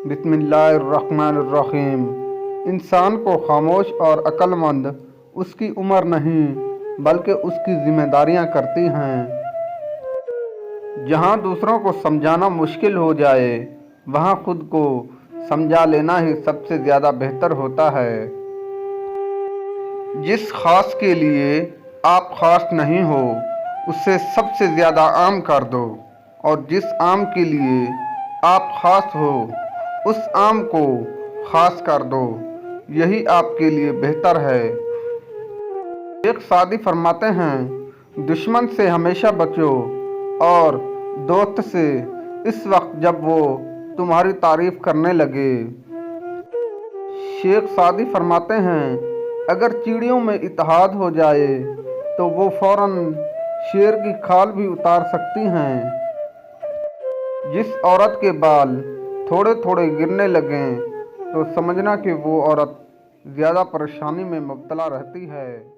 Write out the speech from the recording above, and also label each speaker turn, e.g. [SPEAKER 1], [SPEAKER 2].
[SPEAKER 1] बिस्मिल्लाहिर्रहमानिर्रहीम। इंसान को खामोश और अक्लमंद उसकी उम्र नहीं बल्कि उसकी जिम्मेदारियां करती हैं। जहां दूसरों को समझाना मुश्किल हो जाए वहां खुद को समझा लेना ही सबसे ज़्यादा बेहतर होता है। जिस खास के लिए आप खास नहीं हो उसे सबसे ज़्यादा आम कर दो, और जिस आम के लिए आप खास हो उस आम को खास कर दो। यही आपके लिए बेहतर है। एक सादी फरमाते हैं, दुश्मन से हमेशा बचो और दोस्त से इस वक्त जब वो तुम्हारी तारीफ करने लगे। शेख सादी फरमाते हैं, अगर चिड़ियों में इत्तेहाद हो जाए तो वो फौरन शेर की खाल भी उतार सकती हैं। जिस औरत के बाल थोड़े थोड़े गिरने लगें तो समझना कि वो औरत ज़्यादा परेशानी में मुब्तला रहती है।